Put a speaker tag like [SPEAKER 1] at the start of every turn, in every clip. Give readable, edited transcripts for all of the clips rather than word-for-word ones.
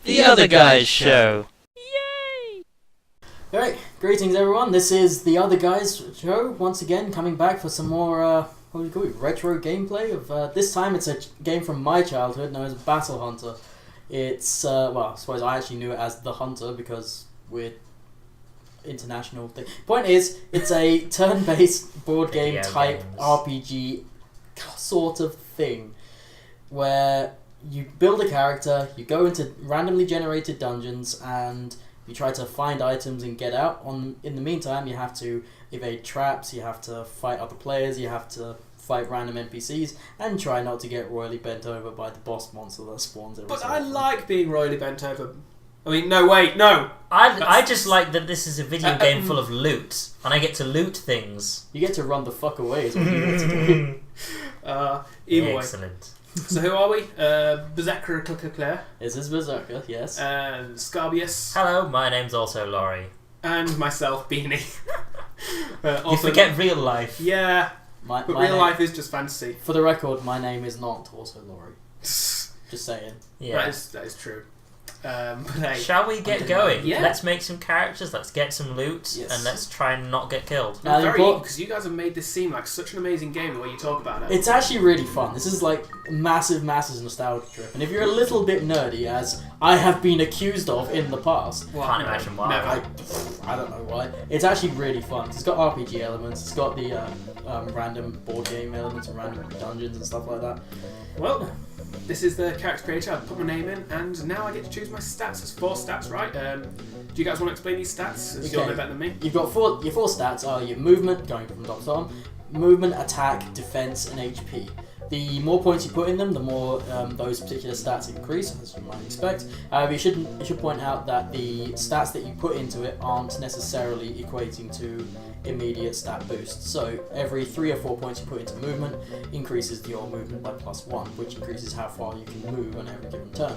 [SPEAKER 1] The Other Guys Show.
[SPEAKER 2] Alright, greetings everyone, this is The Other Guys Show, once again coming back for some more, what do you call it, retro gameplay of, this time it's a game from my childhood known as Battle Hunter. It's, well, I suppose I actually knew it as The Hunter because we're international thing. Point is, it's a turn-based board game type RPG sort of thing, where you build a character, you go into randomly generated dungeons, and you try to find items and get out. In the meantime, you have to evade traps, you have to fight other players, you have to fight random NPCs, and try not to get royally bent over by the boss monster that spawns every
[SPEAKER 3] But I like being royally bent over. I mean, no, wait, no!
[SPEAKER 1] I just like that this is a video game full of loot, and I get to loot things.
[SPEAKER 2] You get to run the fuck away is what you get to do.
[SPEAKER 3] Either way.
[SPEAKER 1] Excellent.
[SPEAKER 3] So who are we? Bersekrer,
[SPEAKER 2] This is Berserker, yes.
[SPEAKER 3] and Scarbeus,
[SPEAKER 1] Hello, my name's also Laurie.
[SPEAKER 3] and myself, Beany.
[SPEAKER 1] You forget real life.
[SPEAKER 3] Yeah,
[SPEAKER 2] My
[SPEAKER 3] but real
[SPEAKER 2] name-
[SPEAKER 3] life is just fantasy.
[SPEAKER 2] For the record, my name is not also Laurie. Just saying.
[SPEAKER 1] Yeah.
[SPEAKER 3] That is true. But hey,
[SPEAKER 1] Shall we get going?
[SPEAKER 3] Yeah.
[SPEAKER 1] Let's make some characters, let's get some loot,
[SPEAKER 2] Yes.
[SPEAKER 1] and let's try and not get killed.
[SPEAKER 2] Now,
[SPEAKER 3] very
[SPEAKER 2] important-
[SPEAKER 3] because you guys have made this seem like such an amazing game the way you talk about it.
[SPEAKER 2] It's actually really fun. This is like a massive nostalgia trip. And if you're a little bit nerdy, as I have been accused of in the past,
[SPEAKER 3] Well,
[SPEAKER 1] Can't imagine why.
[SPEAKER 3] never.
[SPEAKER 2] I don't know why. It's actually really fun. It's got RPG elements. It's got the random board game elements and random dungeons and stuff like that.
[SPEAKER 3] Well, this is the character creator. I've put my name in, and now I get to choose my stats. There's 4 stats, right? Do you guys want to explain these stats? As you'll know better than me.
[SPEAKER 2] You've got your four stats are your movement, going from top to bottom, movement, attack, defense, and HP. The more points you put in them, the more those particular stats increase, as you might expect. However, you should point out that the stats that you put into it aren't necessarily equating to immediate stat boosts. So every 3 or 4 points you put into movement increases your movement by +1, which increases how far you can move on every given turn.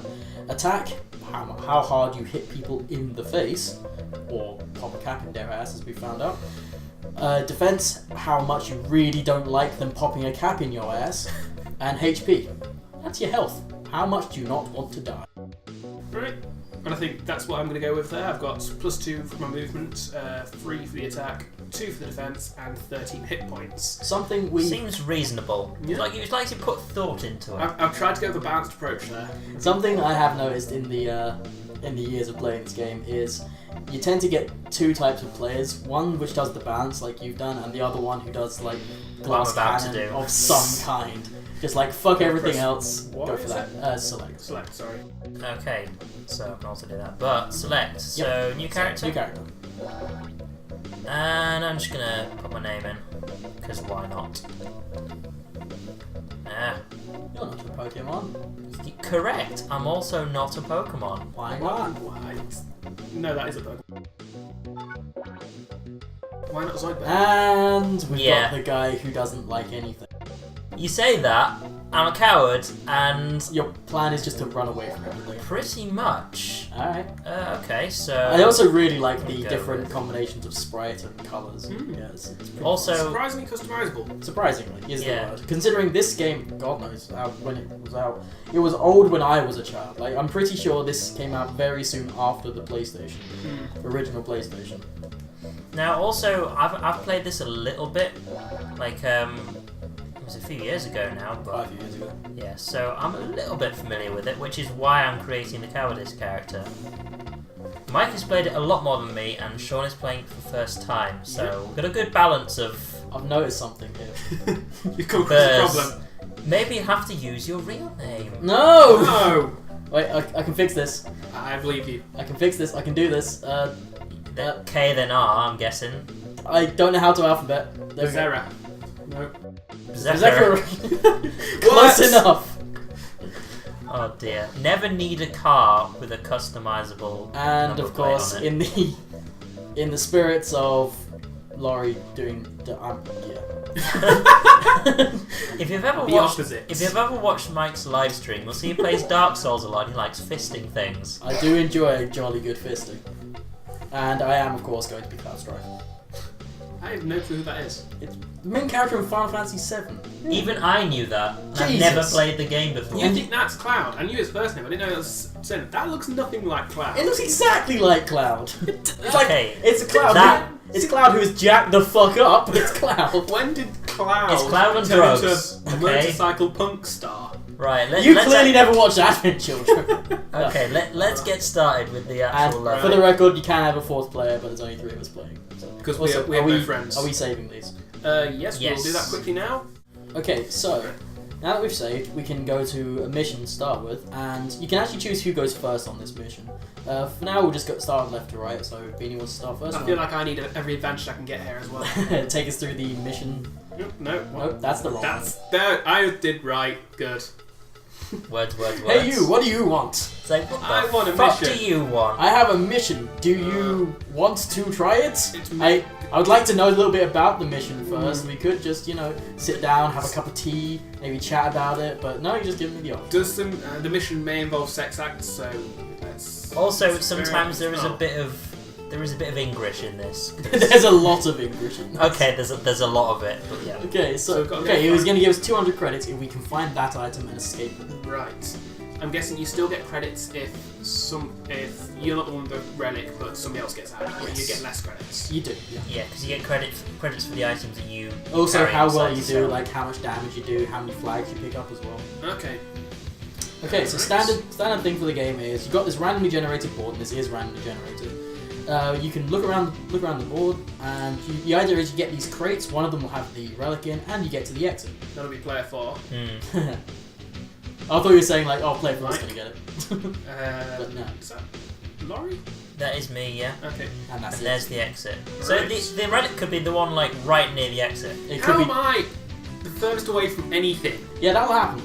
[SPEAKER 2] Attack, how hard you hit people in the face, or pop a cap in their ass, as we found out. Defense, how much you really don't like them popping a cap in your ass. And HP, that's your health. How much do you not want to die?
[SPEAKER 3] Right. And I think that's what I'm going to go with there. I've got +2 for my movement, 3 for the attack, 2 for the defense, and 13 hit points.
[SPEAKER 2] Something we
[SPEAKER 1] Seems reasonable.
[SPEAKER 3] Yeah.
[SPEAKER 1] You'd like to put thought into it.
[SPEAKER 3] I've tried to go with a balanced approach there.
[SPEAKER 2] Something I have noticed in the years of playing this game is you tend to get 2 types of players. One which does the balance like you've done, and the other one who does like glass
[SPEAKER 1] about to
[SPEAKER 2] cannon
[SPEAKER 1] do.
[SPEAKER 2] of some kind. Just like fuck everything
[SPEAKER 3] press-
[SPEAKER 2] else.
[SPEAKER 3] what
[SPEAKER 2] Go
[SPEAKER 3] is
[SPEAKER 2] for that. Select.
[SPEAKER 3] Select, sorry.
[SPEAKER 1] Okay, so I can also do that. But select. So new character.
[SPEAKER 2] New character.
[SPEAKER 1] And I'm just gonna put my name in, because why not?
[SPEAKER 2] You're not a Pokemon.
[SPEAKER 1] Correct. I'm also not a Pokemon.
[SPEAKER 2] Why not?
[SPEAKER 3] Why? No, that is a bug. Why not Zoidberg?
[SPEAKER 2] And we've
[SPEAKER 1] Yeah.
[SPEAKER 2] got the guy who doesn't like anything.
[SPEAKER 1] You say that, I'm a coward, and
[SPEAKER 2] Your plan is just to run away from everything.
[SPEAKER 1] pretty much.
[SPEAKER 2] Alright.
[SPEAKER 1] Okay, so...
[SPEAKER 2] I also really like the
[SPEAKER 1] go
[SPEAKER 2] different
[SPEAKER 1] with-
[SPEAKER 2] combinations of sprite and colours. Yeah, it's pretty
[SPEAKER 1] Also,
[SPEAKER 3] Surprisingly customizable.
[SPEAKER 2] surprisingly is
[SPEAKER 1] Yeah.
[SPEAKER 2] the word. Considering this game, God knows how, when it was out. It was old when I was a child. Like, I'm pretty sure this came out very soon after the PlayStation. Original PlayStation.
[SPEAKER 1] now also, I've played this a little bit, like, it was a few years ago now, but
[SPEAKER 2] 5 years ago.
[SPEAKER 1] yeah, so I'm a little bit familiar with it, which is why I'm creating the cowardice character. Mike has played it a lot more than me, and Sean is playing it for the first time, so we've got a good balance of...
[SPEAKER 2] I've noticed something here.
[SPEAKER 3] You come across a problem.
[SPEAKER 1] Maybe you have to use your real name.
[SPEAKER 2] No!
[SPEAKER 3] No!
[SPEAKER 2] Wait, I can fix this.
[SPEAKER 3] I believe you.
[SPEAKER 2] I can fix this. I can do this.
[SPEAKER 1] K then R, I'm guessing.
[SPEAKER 2] I don't know how to alphabet. There we go.
[SPEAKER 3] Zera. No.
[SPEAKER 1] Bersekrer.
[SPEAKER 2] Close enough.
[SPEAKER 1] Oh dear. Never need a car with a customizable
[SPEAKER 2] And
[SPEAKER 1] number
[SPEAKER 2] of
[SPEAKER 1] plate
[SPEAKER 2] course,
[SPEAKER 1] on it.
[SPEAKER 2] in the spirits of Laurie doing
[SPEAKER 1] If you've ever
[SPEAKER 3] The
[SPEAKER 1] watched
[SPEAKER 3] opposites.
[SPEAKER 1] if you've ever watched Mike's live stream, you'll see he plays Dark Souls a lot. He likes fisting things.
[SPEAKER 2] I do enjoy jolly good fisting, and I am of course going to be Cloud Strife.
[SPEAKER 3] I have no clue who that is.
[SPEAKER 2] It's the main character in Final Fantasy VII.
[SPEAKER 1] Even I knew that. I've
[SPEAKER 2] Jesus.
[SPEAKER 1] never played the game before.
[SPEAKER 3] You think that's Cloud? I knew his first name. I didn't know it was Sin. That looks nothing like Cloud.
[SPEAKER 2] It looks exactly like Cloud. It's
[SPEAKER 1] Okay,
[SPEAKER 2] it's Cloud.
[SPEAKER 1] that-
[SPEAKER 2] It's Cloud who is jacked the fuck up. It's Cloud.
[SPEAKER 3] When did Cloud,
[SPEAKER 1] It's Cloud and
[SPEAKER 3] turn
[SPEAKER 1] drugs,
[SPEAKER 3] into a
[SPEAKER 1] okay?
[SPEAKER 3] motorcycle punk star?
[SPEAKER 1] Right,
[SPEAKER 2] You
[SPEAKER 1] let's
[SPEAKER 2] clearly never watched Advent Children.
[SPEAKER 1] Okay, let's get started with the
[SPEAKER 2] And
[SPEAKER 1] actual.
[SPEAKER 2] for the record, you can have a fourth player, but there's only 3 of us playing. So.
[SPEAKER 3] Because
[SPEAKER 2] Also,
[SPEAKER 3] we have no friends.
[SPEAKER 2] Are we saving these?
[SPEAKER 3] Yes,
[SPEAKER 1] Yes.
[SPEAKER 3] we'll do that quickly now.
[SPEAKER 2] Okay, so now that we've saved, we can go to a mission to start with, and you can actually choose who goes first on this mission. For now, we'll just start left to right. So Beany wants to start first.
[SPEAKER 3] I feel like I need every advantage I can get here as well.
[SPEAKER 2] Take us through the mission.
[SPEAKER 3] No.
[SPEAKER 2] Nope, that's the wrong one.
[SPEAKER 3] That's there. I did right. Good.
[SPEAKER 1] Words.
[SPEAKER 2] Hey you, what do you want?
[SPEAKER 1] It's like, what the
[SPEAKER 3] I want a
[SPEAKER 1] fuck
[SPEAKER 3] mission.
[SPEAKER 1] do you want?
[SPEAKER 2] I have a mission. Do you want to try it?
[SPEAKER 3] It's
[SPEAKER 2] I would like to know a little bit about the mission first. We could just, sit down, have a cup of tea, maybe chat about it, but no, you just give me the offer.
[SPEAKER 3] Does the mission may involve sex acts, so that's
[SPEAKER 1] Also, sometimes there is a
[SPEAKER 3] Oh.
[SPEAKER 1] bit of English in this.
[SPEAKER 2] There's a lot of English in this.
[SPEAKER 1] Okay, there's a lot of it, but yeah.
[SPEAKER 2] Okay,
[SPEAKER 3] So we've got to
[SPEAKER 2] okay,
[SPEAKER 3] go
[SPEAKER 2] he was
[SPEAKER 3] for
[SPEAKER 2] going to give us 200 credits if we can find that item and escape.
[SPEAKER 3] right. I'm guessing you still get credits if you're not the one with the relic, but somebody else gets out. Or
[SPEAKER 2] Yes.
[SPEAKER 3] you get less credits.
[SPEAKER 2] You do, yeah.
[SPEAKER 1] Yeah, because you get credits for the items that you.
[SPEAKER 2] Also,
[SPEAKER 1] carry
[SPEAKER 2] how well
[SPEAKER 1] inside
[SPEAKER 2] you do,
[SPEAKER 1] yourself.
[SPEAKER 2] like how much damage you do, how many flags you pick up as well.
[SPEAKER 3] Okay.
[SPEAKER 2] Okay, so standard thing for the game is you've got this randomly generated board, and this is randomly generated. You can look around the board, and the idea is you get these crates. One of them will have the relic in, and you get to the exit.
[SPEAKER 3] That'll be player 4.
[SPEAKER 2] I thought you were saying like, oh, player 4's
[SPEAKER 3] Mike?
[SPEAKER 2] gonna get it, but no.
[SPEAKER 3] Is that Laurie?
[SPEAKER 1] That is me, yeah.
[SPEAKER 3] Okay.
[SPEAKER 2] And that's
[SPEAKER 1] And
[SPEAKER 2] it.
[SPEAKER 1] there's the exit. So
[SPEAKER 3] Right.
[SPEAKER 1] the relic could be the one like right near the exit.
[SPEAKER 2] It could
[SPEAKER 3] How
[SPEAKER 2] be.
[SPEAKER 3] am I the furthest away from anything?
[SPEAKER 2] Yeah, that'll happen.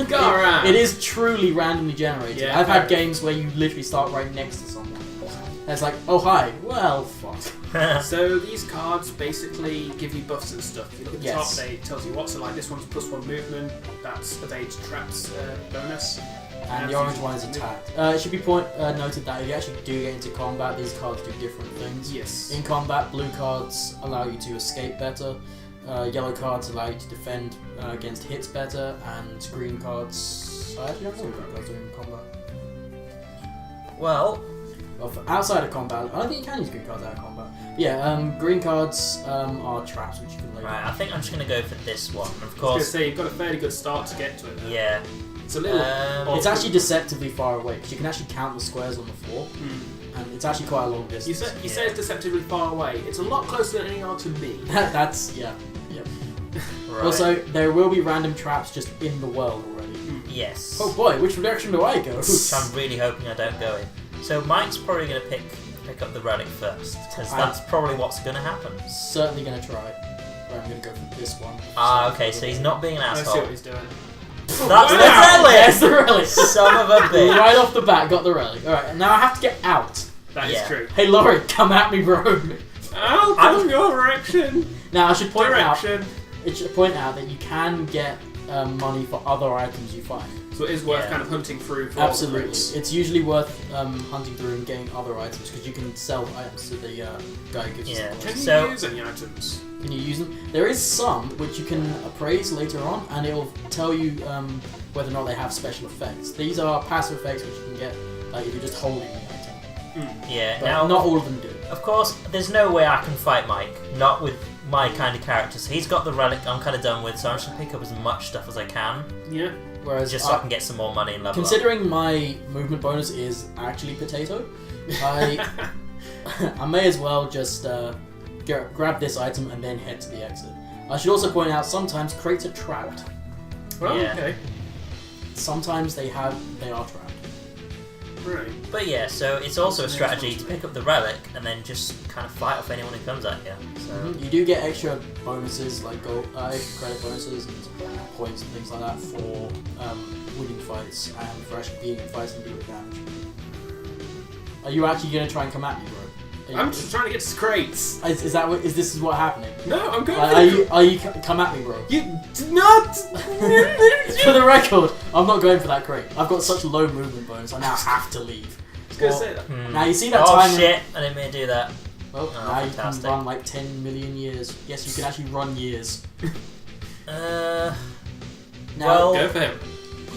[SPEAKER 3] Go around.
[SPEAKER 2] It is truly randomly generated.
[SPEAKER 3] Yeah,
[SPEAKER 2] I've had
[SPEAKER 3] fair.
[SPEAKER 2] games where you literally start right next to someone. And it's like, oh hi, well fuck.
[SPEAKER 3] So these cards basically give you buffs and stuff. If you look at the
[SPEAKER 2] Yes.
[SPEAKER 3] top, it tells you what. So like this one's +1 movement. That's evade traps bonus.
[SPEAKER 2] And the orange one is attacked. It should be noted that if you actually do get into combat, these cards do different things.
[SPEAKER 3] Yes.
[SPEAKER 2] In combat, blue cards allow you to escape better, yellow cards allow you to defend against hits better, and green cards... I actually don't know what green cards do in combat.
[SPEAKER 1] Well,
[SPEAKER 2] Well, for outside of combat, I don't think you can use green cards out of combat. Yeah, green cards are traps which you can lay
[SPEAKER 1] right.
[SPEAKER 2] down.
[SPEAKER 1] I think I'm just gonna go for this one. Of
[SPEAKER 3] I was going to
[SPEAKER 1] course.
[SPEAKER 3] say, you've got a fairly good start to get to it. Now.
[SPEAKER 1] Yeah.
[SPEAKER 3] It's a little...
[SPEAKER 2] It's actually deceptively far away, because you can actually count the squares on the floor, and it's actually quite a long
[SPEAKER 3] You
[SPEAKER 2] distance.
[SPEAKER 3] say it's deceptively far away. It's a lot closer than any are to me.
[SPEAKER 2] That's, yeah.
[SPEAKER 1] Right.
[SPEAKER 2] Also, there will be random traps just in the world already.
[SPEAKER 1] yes.
[SPEAKER 2] Oh boy, which direction do I go?
[SPEAKER 1] Which I'm really hoping I don't go in. So Mike's probably gonna pick up the relic first, because that's probably what's gonna happen.
[SPEAKER 2] Certainly gonna try it. Right, I'm gonna go for this one.
[SPEAKER 1] Ah, okay. So he's not being an
[SPEAKER 3] I see
[SPEAKER 1] asshole.
[SPEAKER 3] what he's doing.
[SPEAKER 1] That's
[SPEAKER 3] Wow!
[SPEAKER 1] the relic.
[SPEAKER 2] There's the relic!
[SPEAKER 1] Son of a bitch.
[SPEAKER 2] Right off the bat, got the relic. Alright, now I have to get out.
[SPEAKER 3] That is
[SPEAKER 1] Yeah.
[SPEAKER 3] true.
[SPEAKER 2] Hey Laurie, come at me, bro.
[SPEAKER 3] I'll come your direction.
[SPEAKER 2] Now I should point out that you can get money for other items you find.
[SPEAKER 3] So it is worth
[SPEAKER 1] Yeah.
[SPEAKER 3] kind of hunting through for all the
[SPEAKER 2] Absolutely.
[SPEAKER 3] crates.
[SPEAKER 2] It's usually worth hunting through and getting other items because you can sell items to the guy who gives
[SPEAKER 1] Yeah.
[SPEAKER 2] you the
[SPEAKER 3] Can you
[SPEAKER 1] So-
[SPEAKER 3] use any items?
[SPEAKER 2] Can you use them? There is some which you can appraise later on, and it will tell you whether or not they have special effects. These are passive effects which you can get if you're just holding the item.
[SPEAKER 1] Yeah.
[SPEAKER 2] But
[SPEAKER 1] Now,
[SPEAKER 2] not all of them do.
[SPEAKER 1] of course, there's no way I can fight Mike. Not with my kind of character. So he's got the relic. I'm kind of done with. So I'm just gonna pick up as much stuff as I can,
[SPEAKER 3] Yeah.
[SPEAKER 2] Whereas
[SPEAKER 1] just so I can get some more money and level up.
[SPEAKER 2] considering my movement bonus is actually potato, I I may as well just grab this item and then head to the exit. I should also point out sometimes crates are trapped.
[SPEAKER 3] Well,
[SPEAKER 1] Yeah.
[SPEAKER 3] okay.
[SPEAKER 2] Sometimes they are trapped.
[SPEAKER 3] Right.
[SPEAKER 1] But yeah, so it's also a strategy to pick up the relic and then just kind of fight off anyone who comes at you. So
[SPEAKER 2] You do get extra bonuses like extra credit bonuses and points and things like that for winning fights and for actually being in fights and doing damage. Are you actually going to try and come at me, bro?
[SPEAKER 3] I'm just trying to get to crates.
[SPEAKER 2] Is this is what happening?
[SPEAKER 3] No, I'm going.
[SPEAKER 2] Are you come at me, bro?
[SPEAKER 3] You do not.
[SPEAKER 2] For the record, I'm not going for that crate. I've got such low movement bonus. I now have to leave.
[SPEAKER 3] I was gonna say that.
[SPEAKER 2] Now you see that
[SPEAKER 1] oh
[SPEAKER 2] time.
[SPEAKER 1] shit! I didn't mean to do that.
[SPEAKER 2] Oh,
[SPEAKER 1] Oh,
[SPEAKER 2] now
[SPEAKER 1] fantastic.
[SPEAKER 2] you can run like 10 million years. Yes, you can actually run years.
[SPEAKER 1] Now,
[SPEAKER 2] Now,
[SPEAKER 3] Go for him.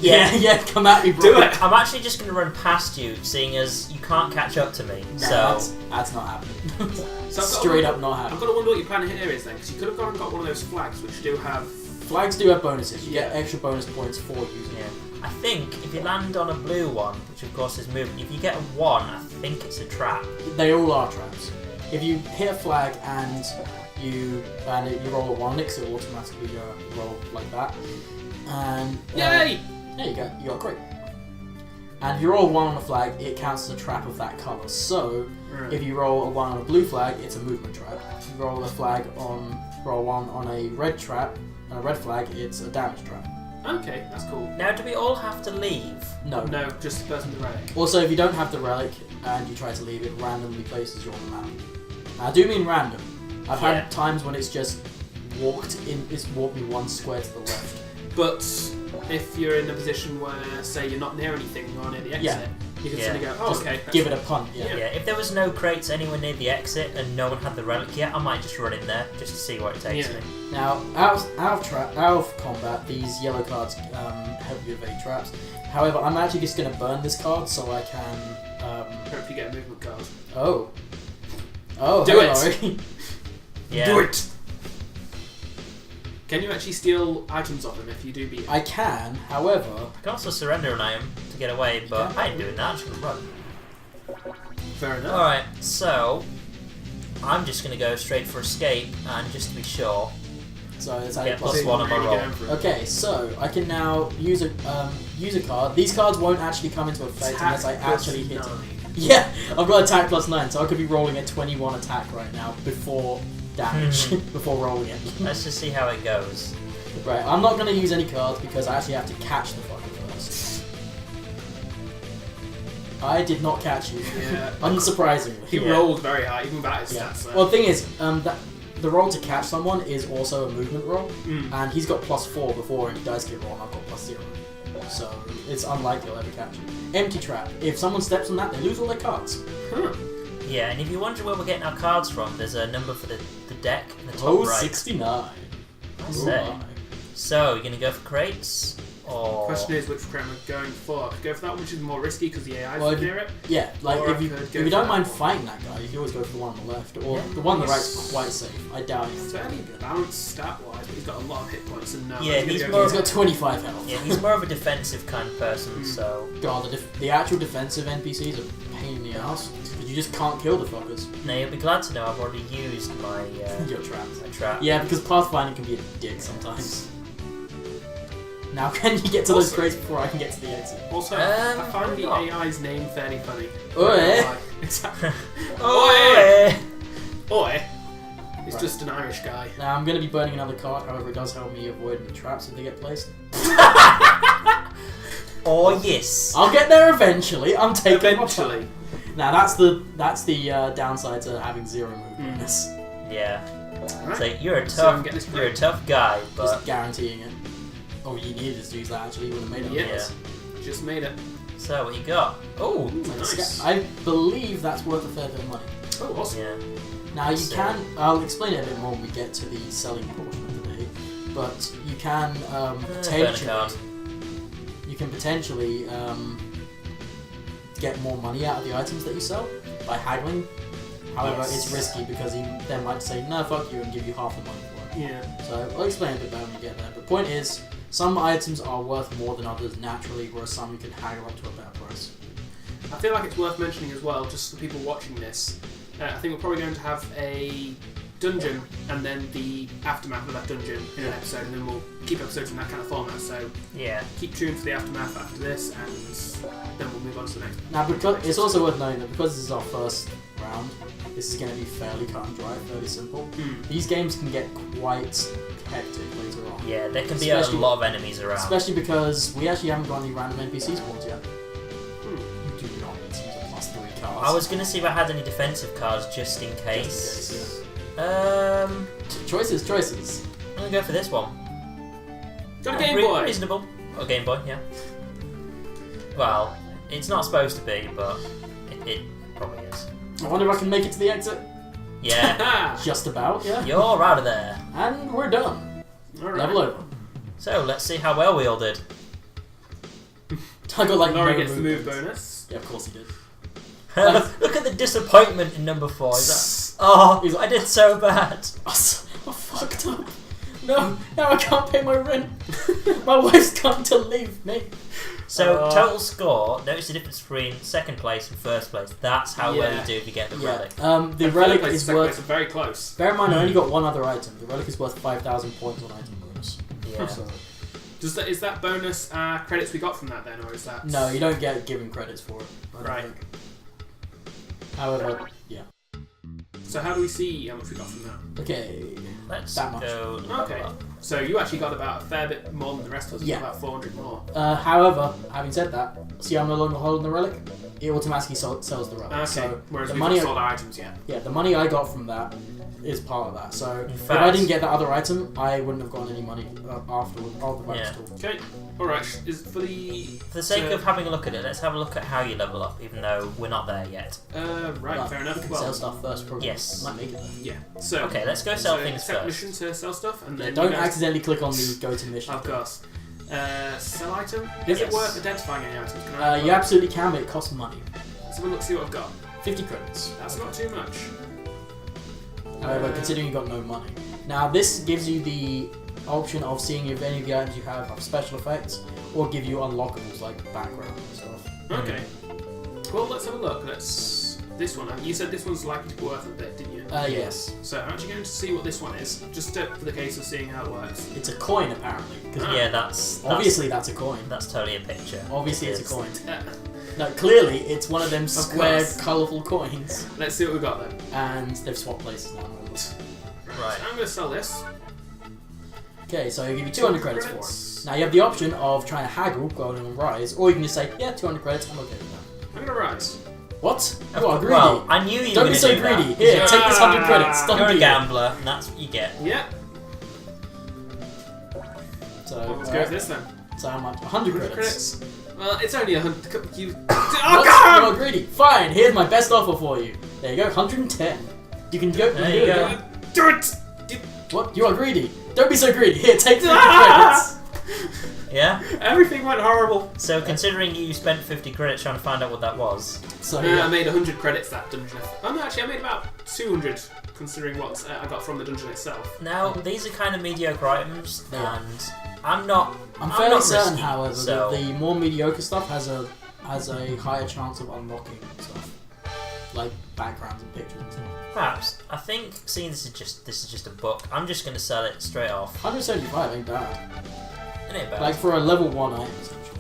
[SPEAKER 2] yeah, come at me, bro.
[SPEAKER 3] Do it.
[SPEAKER 1] I'm actually just going to run past you, seeing as you can't catch up to me.
[SPEAKER 2] No,
[SPEAKER 1] So
[SPEAKER 2] that's not happening.
[SPEAKER 3] So I've got
[SPEAKER 2] Straight
[SPEAKER 3] to
[SPEAKER 2] up not
[SPEAKER 3] I've
[SPEAKER 2] happening.
[SPEAKER 3] got to wonder what your plan here is then, because you could have gone and got one of those flags, which do have.
[SPEAKER 2] Flags do have bonuses. You get
[SPEAKER 3] Yeah.
[SPEAKER 2] extra bonus points for using
[SPEAKER 1] yeah,
[SPEAKER 2] them.
[SPEAKER 1] I think if you land on a blue one, which of course is movement, if you get a 1, I think it's a trap.
[SPEAKER 2] They all are traps. If you hit a flag and you roll a 1 on it, so it will automatically roll like that. And
[SPEAKER 3] Yay!
[SPEAKER 2] there you go, you got a crit. And if you roll a 1 on a flag, it counts as a trap of that colour. So
[SPEAKER 3] Right.
[SPEAKER 2] if you roll a 1 on a blue flag, it's a movement trap. If you roll a 1 on a red trap, and a red flag, it's a damage trap.
[SPEAKER 3] Okay, that's cool.
[SPEAKER 1] Now, do we all have to leave?
[SPEAKER 2] No.
[SPEAKER 3] No, just the person with the relic.
[SPEAKER 2] Also, if you don't have the relic and you try to leave, it randomly places you on the map. Now, I do mean random. I've
[SPEAKER 1] Yeah.
[SPEAKER 2] had times when it's just walked me 1 square to the left.
[SPEAKER 3] But if you're in a position where, say, you're not near anything, you're near the exit,
[SPEAKER 2] Yeah.
[SPEAKER 3] you can
[SPEAKER 1] Yeah.
[SPEAKER 3] suddenly go, oh,
[SPEAKER 2] Just
[SPEAKER 3] okay.
[SPEAKER 2] give it a punt. Yeah.
[SPEAKER 1] Yeah, if there was no crates anywhere near the exit and no one had the relic yet, I might just run in there just to see where it takes
[SPEAKER 3] Yeah.
[SPEAKER 1] me.
[SPEAKER 2] Now, out of combat, these yellow cards help you evade traps. However, I'm actually just going to burn this card so I can.
[SPEAKER 3] Hope you get a movement card.
[SPEAKER 2] Oh,
[SPEAKER 3] Do
[SPEAKER 2] hey,
[SPEAKER 3] it.
[SPEAKER 2] Laurie.
[SPEAKER 1] Yeah.
[SPEAKER 3] Do it! Can you actually steal items off them if you do beat him?
[SPEAKER 2] I can, however.
[SPEAKER 1] I can also surrender an item to get away, but I ain't doing that. I'm just gonna run.
[SPEAKER 3] Fair enough.
[SPEAKER 1] Alright, so I'm just gonna go straight for escape, and just to be sure,
[SPEAKER 2] So it's
[SPEAKER 1] Yeah,
[SPEAKER 2] actually
[SPEAKER 1] plus
[SPEAKER 3] So you're
[SPEAKER 1] one on my
[SPEAKER 3] really
[SPEAKER 1] roll.
[SPEAKER 3] going for it.
[SPEAKER 2] Okay, so I can now use a card. These cards won't actually come into effect
[SPEAKER 3] Attack
[SPEAKER 2] unless I
[SPEAKER 3] plus
[SPEAKER 2] actually hit it.
[SPEAKER 3] 9.
[SPEAKER 2] Yeah, I've got attack plus 9, so I could be rolling a 21 attack right now before damage, before rolling it.
[SPEAKER 1] let's just see how it goes.
[SPEAKER 2] Right, I'm not going to use any cards because I actually have to catch the fucker first. I did not catch you,
[SPEAKER 3] Yeah.
[SPEAKER 2] unsurprisingly.
[SPEAKER 3] He
[SPEAKER 1] Yeah.
[SPEAKER 3] rolled very high, even without his
[SPEAKER 2] Yeah.
[SPEAKER 3] stats. So.
[SPEAKER 2] Well, the thing is, the roll to catch someone is also a movement roll,
[SPEAKER 3] Mm.
[SPEAKER 2] and he's got +4 before any dice get rolled, and I've got +0. So it's unlikely I'll ever catch him. Empty trap. If someone steps on that, they lose all their cards.
[SPEAKER 3] Huh.
[SPEAKER 1] Yeah, and if you're wondering where we're getting our cards from, there's a number for the deck in the top
[SPEAKER 2] Oh,
[SPEAKER 1] right.
[SPEAKER 2] 69.
[SPEAKER 1] I say. So, you're gonna go for crates? Or...
[SPEAKER 3] Question is which frame we're going for. I could go for that one, which is more risky because the AI is
[SPEAKER 2] Well, if you-
[SPEAKER 3] near it.
[SPEAKER 2] Yeah, like
[SPEAKER 3] Or I
[SPEAKER 2] if you
[SPEAKER 3] could
[SPEAKER 2] if
[SPEAKER 3] go
[SPEAKER 2] you
[SPEAKER 3] for
[SPEAKER 2] don't
[SPEAKER 3] that
[SPEAKER 2] mind
[SPEAKER 3] one.
[SPEAKER 2] fighting that guy, you can always go for the one on the left, or
[SPEAKER 1] Yeah.
[SPEAKER 2] the one on the right's
[SPEAKER 3] He's-
[SPEAKER 2] quite safe. I doubt
[SPEAKER 3] He's
[SPEAKER 2] it.
[SPEAKER 3] fairly balanced stat-wise, but he's got a lot of hit points and no.
[SPEAKER 1] Yeah,
[SPEAKER 3] I'm gonna
[SPEAKER 1] he's
[SPEAKER 3] go
[SPEAKER 1] more
[SPEAKER 2] He's
[SPEAKER 3] for
[SPEAKER 2] got 25 health.
[SPEAKER 1] Yeah, he's more of a defensive kind of person,
[SPEAKER 3] Mm.
[SPEAKER 1] so...
[SPEAKER 2] God, the actual defensive NPCs are a pain in the ass because you just can't kill the fuckers.
[SPEAKER 1] Now, you'll be glad to know I've already used my,
[SPEAKER 2] You're trapped.
[SPEAKER 1] my trap.
[SPEAKER 2] Yeah, because pathfinding can be a dick sometimes. Now, can you get to those
[SPEAKER 3] Also-
[SPEAKER 2] crates before I can get to the exit?
[SPEAKER 3] Also,
[SPEAKER 1] Um,
[SPEAKER 3] I find the
[SPEAKER 1] probably
[SPEAKER 3] AI's name fairly funny.
[SPEAKER 2] Oi.
[SPEAKER 3] Exactly.
[SPEAKER 1] Oh,
[SPEAKER 3] Oi! He's
[SPEAKER 2] Right.
[SPEAKER 3] just an Irish guy.
[SPEAKER 2] Now, I'm going to be burning another card, however, it does help me avoid any traps if they get placed.
[SPEAKER 1] oh yes.
[SPEAKER 2] I'll get there eventually. I'm taking my
[SPEAKER 3] Eventually.
[SPEAKER 2] time. Now, that's the downside to having 0 movement.
[SPEAKER 1] Yeah.
[SPEAKER 3] Right.
[SPEAKER 1] So you're a
[SPEAKER 3] So I'm
[SPEAKER 1] tough,
[SPEAKER 3] getting this
[SPEAKER 1] you're a
[SPEAKER 3] crate.
[SPEAKER 1] tough guy, but
[SPEAKER 2] Just guaranteeing it. Oh, you needed to use that actually. You would have made it.
[SPEAKER 3] Yeah.
[SPEAKER 2] otherwise.
[SPEAKER 3] Just made it.
[SPEAKER 1] so what you got? Oh,
[SPEAKER 3] Ooh,
[SPEAKER 2] Like a
[SPEAKER 3] nice.
[SPEAKER 2] I believe that's worth a fair bit of money.
[SPEAKER 3] Oh, awesome.
[SPEAKER 1] yeah.
[SPEAKER 2] Now you
[SPEAKER 1] So-
[SPEAKER 2] can. I'll explain it a bit more when we get to the selling portion of the day. But you can
[SPEAKER 1] burn a
[SPEAKER 2] potentially.
[SPEAKER 1] card.
[SPEAKER 2] You can potentially get more money out of the items that you sell by haggling. However,
[SPEAKER 1] Yes.
[SPEAKER 2] it's risky because he then might say, "No, fuck you," and give you half the money for it.
[SPEAKER 3] Yeah.
[SPEAKER 2] So I'll explain a bit better when we get there. But the point is, some items are worth more than others naturally, whereas some you can haggle up to a better price.
[SPEAKER 3] I feel like it's worth mentioning as well, just for people watching this. I think we're probably going to have a dungeon and then the aftermath of that dungeon in an episode, and then we'll keep episodes in that kind of format. So
[SPEAKER 1] Yeah.
[SPEAKER 3] keep tuned for the aftermath after this, and then we'll move on to the next.
[SPEAKER 2] Now, because it's also worth knowing that because this is our first round, this is going to be fairly cut and dry, fairly simple.
[SPEAKER 3] Hmm.
[SPEAKER 2] These games can get quite hectic later on.
[SPEAKER 1] Yeah, there can be a
[SPEAKER 2] Especially-
[SPEAKER 1] lot of enemies around.
[SPEAKER 2] Especially because we actually haven't got any random NPC spawns yet.
[SPEAKER 3] Hmm.
[SPEAKER 2] You do not need to use a +3 cards.
[SPEAKER 1] I was gonna see if I had any defensive cards just in case.
[SPEAKER 2] Just in case,
[SPEAKER 1] I'm
[SPEAKER 2] Choices.
[SPEAKER 1] gonna go for this one.
[SPEAKER 3] Got a Game Boy!
[SPEAKER 1] Reasonable. Oh, Game Boy, yeah. Well, it's not supposed to be, but it probably is.
[SPEAKER 2] I wonder if I can make it to the exit.
[SPEAKER 1] Yeah.
[SPEAKER 2] Just about, yeah.
[SPEAKER 1] You're out of there.
[SPEAKER 2] And we're done.
[SPEAKER 3] Alright.
[SPEAKER 2] Level over.
[SPEAKER 1] So let's see how well we all did.
[SPEAKER 2] I got like
[SPEAKER 3] Laurie
[SPEAKER 2] no
[SPEAKER 3] gets the move
[SPEAKER 2] movements.
[SPEAKER 3] bonus.
[SPEAKER 2] Yeah, of course he did.
[SPEAKER 1] Look at the disappointment in number 4. Oh, I did so bad.
[SPEAKER 2] I fucked up. No, now I can't pay my rent. My wife's come to leave me.
[SPEAKER 1] So total score. Notice the difference between second place and first place. That's how well you do if you get the relic.
[SPEAKER 2] The relic is worth.
[SPEAKER 3] Very close.
[SPEAKER 2] Bear in mind, I only got one other item. The relic is worth 5,000 points on item bonus.
[SPEAKER 1] Yeah.
[SPEAKER 2] So,
[SPEAKER 3] Is that bonus credits we got from that then, or is that?
[SPEAKER 2] no, you don't get given credits for it. I don't
[SPEAKER 3] Right.
[SPEAKER 2] think. However, yeah.
[SPEAKER 3] So how do we see how much we got from that?
[SPEAKER 2] Okay.
[SPEAKER 1] Let's
[SPEAKER 2] That much.
[SPEAKER 1] go.
[SPEAKER 3] Okay. So you actually got about a fair bit more than the rest of us.
[SPEAKER 2] Yeah.
[SPEAKER 3] About 400 more.
[SPEAKER 2] However, having said that, see, I'm no longer holding the relic. It automatically sells the relic.
[SPEAKER 3] Okay.
[SPEAKER 2] So
[SPEAKER 3] Whereas
[SPEAKER 2] the
[SPEAKER 3] we've
[SPEAKER 2] money,
[SPEAKER 3] not sold our items yet.
[SPEAKER 2] yeah, the money I got from that is part of that. So
[SPEAKER 1] In
[SPEAKER 2] if
[SPEAKER 1] fact-
[SPEAKER 2] I didn't get that other item, I wouldn't have gotten any money afterward. After the
[SPEAKER 1] Yeah.
[SPEAKER 2] bonus
[SPEAKER 3] Okay. All right. Is for the.
[SPEAKER 1] For the sake of having a look at it, let's have a look at how you level up, even though we're not there yet.
[SPEAKER 3] Right.
[SPEAKER 2] But
[SPEAKER 3] Fair
[SPEAKER 2] you
[SPEAKER 3] enough.
[SPEAKER 2] can
[SPEAKER 3] Well.
[SPEAKER 2] sell stuff first, probably.
[SPEAKER 1] Yes.
[SPEAKER 2] Might make it there.
[SPEAKER 3] Yeah. So.
[SPEAKER 1] Okay, let's go sell
[SPEAKER 3] so
[SPEAKER 1] things
[SPEAKER 3] accept
[SPEAKER 1] first.
[SPEAKER 3] mission to sell stuff, and
[SPEAKER 2] Yeah,
[SPEAKER 3] then
[SPEAKER 2] don't
[SPEAKER 3] you guys-
[SPEAKER 2] accidentally click on the go to mission.
[SPEAKER 3] Of course. Sell item. Is
[SPEAKER 1] Yes.
[SPEAKER 3] it worth identifying any items? Can I?
[SPEAKER 2] You absolutely can, but it costs money.
[SPEAKER 3] Let's have a look. See what I've got.
[SPEAKER 2] 50 credits.
[SPEAKER 3] That's not too much.
[SPEAKER 2] However, considering you got no money. Now, this gives you the option of seeing if any of the items you have special effects, or give you unlockables like background and stuff.
[SPEAKER 3] Okay. Well, let's have a look. This one. You said this one's likely to be worth a bit, didn't you?
[SPEAKER 2] Yes.
[SPEAKER 3] So I'm actually going to see what this one is, just for the case of seeing how it works.
[SPEAKER 2] It's a coin, apparently. 'Cause
[SPEAKER 1] Yeah, that's
[SPEAKER 2] obviously, that's a coin.
[SPEAKER 1] that's totally a picture.
[SPEAKER 2] Obviously, it's a
[SPEAKER 1] It's-
[SPEAKER 2] coin.
[SPEAKER 3] Uh,
[SPEAKER 2] No, clearly, it's one of them square,
[SPEAKER 3] course.
[SPEAKER 2] colourful coins.
[SPEAKER 3] let's see what we've got then.
[SPEAKER 2] And they've swapped places now.
[SPEAKER 1] Right.
[SPEAKER 3] So I'm going to sell this.
[SPEAKER 2] Okay, so I'll give you 200 credits for it. Now, you have the option of trying to haggle, go on and rise, or you can just say, yeah, 200 credits, I'm okay with that.
[SPEAKER 3] I'm going to rise.
[SPEAKER 2] What? You are greedy.
[SPEAKER 1] Well, I knew you
[SPEAKER 2] Don't
[SPEAKER 1] were
[SPEAKER 2] be
[SPEAKER 1] going to
[SPEAKER 2] so
[SPEAKER 1] do that.
[SPEAKER 2] greedy. Here, take this 100 credits. Done
[SPEAKER 1] You're a
[SPEAKER 2] deal.
[SPEAKER 1] gambler, and that's what you get.
[SPEAKER 3] Yeah.
[SPEAKER 2] So,
[SPEAKER 3] Well, let's go with this then.
[SPEAKER 2] So how much? 100
[SPEAKER 3] 100
[SPEAKER 2] credits.
[SPEAKER 3] credits. Well, it's only 100. You.
[SPEAKER 2] What?
[SPEAKER 3] Oh,
[SPEAKER 2] You are
[SPEAKER 3] God!
[SPEAKER 2] greedy. Fine, here's my best offer for you. There you go, 110. You can go.
[SPEAKER 1] There you go.
[SPEAKER 3] Do it!
[SPEAKER 2] What? You are greedy. Don't be so greedy. Here, take 50
[SPEAKER 3] Ah!
[SPEAKER 2] credits.
[SPEAKER 1] Yeah?
[SPEAKER 3] Everything went horrible.
[SPEAKER 1] So considering you spent 50 credits trying to find out what that was.
[SPEAKER 2] So
[SPEAKER 3] I
[SPEAKER 2] yeah.
[SPEAKER 3] made 100 credits that dungeon. Oh no, actually I made about 200 considering what I got from the dungeon itself.
[SPEAKER 1] Now, these are kind of mediocre items,
[SPEAKER 2] They are.
[SPEAKER 1] and I'm
[SPEAKER 2] fairly
[SPEAKER 1] not
[SPEAKER 2] certain,
[SPEAKER 1] risky,
[SPEAKER 2] however,
[SPEAKER 1] so-
[SPEAKER 2] that the more mediocre stuff has a higher chance of unlocking stuff, like backgrounds and pictures and stuff.
[SPEAKER 1] Perhaps. I think, seeing this is just a book, I'm just going to sell it straight off.
[SPEAKER 2] 175 ain't bad.
[SPEAKER 1] It ain't bad.
[SPEAKER 2] Like for a level 1 item, essentially.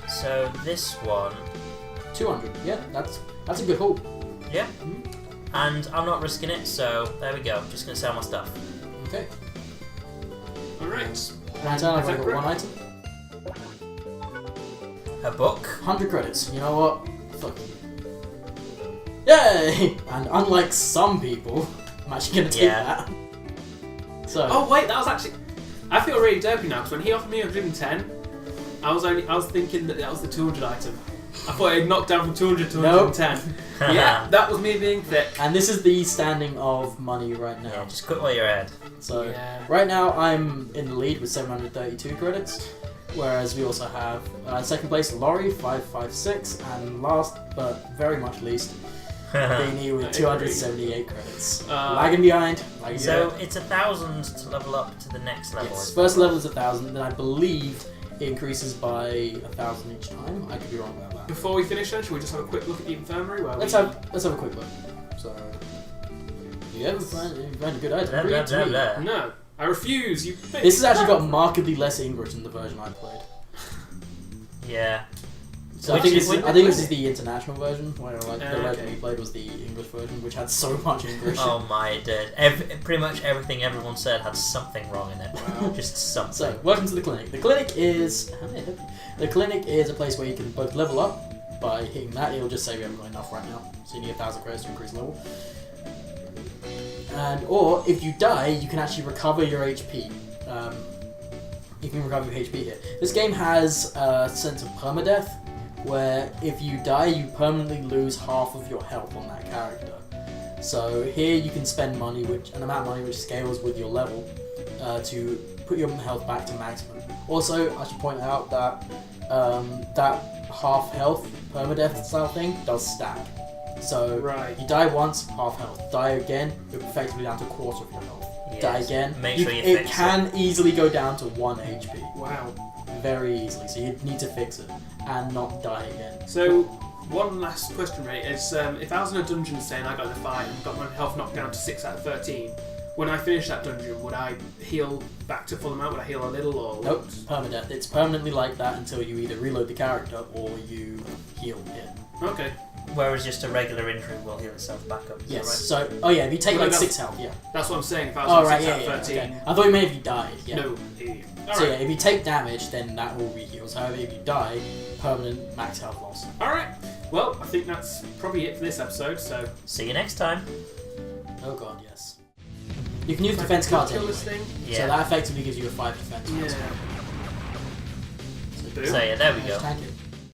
[SPEAKER 1] So this one,
[SPEAKER 2] 200. Yeah, that's a good haul.
[SPEAKER 1] yeah. And I'm not risking it, so there we go. I'm just going to sell my stuff.
[SPEAKER 2] Okay.
[SPEAKER 3] Alright.
[SPEAKER 2] Right now I've
[SPEAKER 3] Is that
[SPEAKER 2] only got
[SPEAKER 3] correct?
[SPEAKER 2] one item.
[SPEAKER 1] A book.
[SPEAKER 2] 100 credits. You know what? Fuck you. Yay! And unlike some people, I'm actually gonna take
[SPEAKER 1] Yeah.
[SPEAKER 2] that. So.
[SPEAKER 3] Oh wait, that was actually. I feel really dopey now because when he offered me 110, I was thinking that was the 200 item. I thought it knocked down from 200 to
[SPEAKER 2] Nope.
[SPEAKER 3] 110. Yeah, that was me being thick.
[SPEAKER 2] And this is the standing of money right
[SPEAKER 1] Yeah,
[SPEAKER 2] now.
[SPEAKER 1] just cut while you're ahead.
[SPEAKER 2] So
[SPEAKER 3] Yeah.
[SPEAKER 2] right now I'm in the lead with 732 credits, whereas we also have second place Laurie 556, and last but very much least Beany with
[SPEAKER 3] I
[SPEAKER 2] 278 credits.
[SPEAKER 3] Uh,
[SPEAKER 2] Lagging behind.
[SPEAKER 1] So it's 1,000 to level up to the next level.
[SPEAKER 2] Yes,
[SPEAKER 1] isn't
[SPEAKER 2] first
[SPEAKER 1] it?
[SPEAKER 2] level is 1,000, then I believe it increases by 1,000 each time. I could be wrong about that.
[SPEAKER 3] Before we finish then, should we just have a quick look at the infirmary? Where
[SPEAKER 2] Let's have a quick look. So you ever find a good item?
[SPEAKER 1] Blah,
[SPEAKER 2] Bring
[SPEAKER 1] blah,
[SPEAKER 2] it to
[SPEAKER 1] blah,
[SPEAKER 2] me.
[SPEAKER 1] blah.
[SPEAKER 3] No, I refuse. You. Bitch.
[SPEAKER 2] This has actually got markedly less English than the version I played.
[SPEAKER 1] Yeah.
[SPEAKER 2] So
[SPEAKER 1] Which
[SPEAKER 2] I think
[SPEAKER 1] is-
[SPEAKER 2] this is the international version, where like the
[SPEAKER 3] Okay.
[SPEAKER 2] version we played was the English version, which had so much English.
[SPEAKER 1] Oh my, it did. Pretty much everything everyone said had something wrong in it.
[SPEAKER 3] Wow.
[SPEAKER 1] Just something.
[SPEAKER 2] So, welcome to the clinic. The clinic is the clinic is a place where you can both level up by hitting that. It'll just say we haven't got enough right now, so you need 1,000 credits to increase level. And or if you die, you can actually recover your HP. You can recover your HP here. This game has a sense of permadeath, where if you die, you permanently lose half of your health on that character. So here you can spend money, an amount of money which scales with your level, to put your health back to maximum. Also, I should point out that that half health permadeath style thing does stack. So you die once, half health. Die again, you're effectively down to a quarter of your health.
[SPEAKER 1] Yes.
[SPEAKER 2] Die again,
[SPEAKER 1] Make sure you
[SPEAKER 2] it
[SPEAKER 1] fix
[SPEAKER 2] can easily go down to 1 HP.
[SPEAKER 3] Wow.
[SPEAKER 2] Very easily, so you need to fix it and not die again.
[SPEAKER 3] So, one last question, Ray, is if I was in a dungeon, say, and I got in a fight and got my health knocked down to 6 out of 13, when I finish that dungeon, would I heal back to full amount? Would I heal a little or...?
[SPEAKER 2] Nope, permadeath. It's permanently like that until you either reload the character or you heal it.
[SPEAKER 3] Okay.
[SPEAKER 1] Whereas just a regular injury will heal itself back up.
[SPEAKER 2] Yes,
[SPEAKER 1] Right?
[SPEAKER 2] so, if you take
[SPEAKER 3] Well,
[SPEAKER 2] like
[SPEAKER 3] that's-
[SPEAKER 2] 6 health, yeah.
[SPEAKER 3] That's what I'm saying, if I was on 6 out of 13...
[SPEAKER 2] Okay. I thought you meant if you died, yeah.
[SPEAKER 3] No.
[SPEAKER 2] So yeah, if you take damage, then that will re-heals. However, if you die, permanent max health loss.
[SPEAKER 3] Alright. Well, I think that's probably it for this episode, so...
[SPEAKER 1] See you next time.
[SPEAKER 2] Oh god, yes. You can use defense cards
[SPEAKER 3] kill
[SPEAKER 2] anyway.
[SPEAKER 3] this thing.
[SPEAKER 1] Yeah.
[SPEAKER 2] So that effectively gives you a 5 defense.
[SPEAKER 3] Yeah.
[SPEAKER 2] So,
[SPEAKER 3] Boom.
[SPEAKER 1] So yeah, there we go.
[SPEAKER 2] Thank you.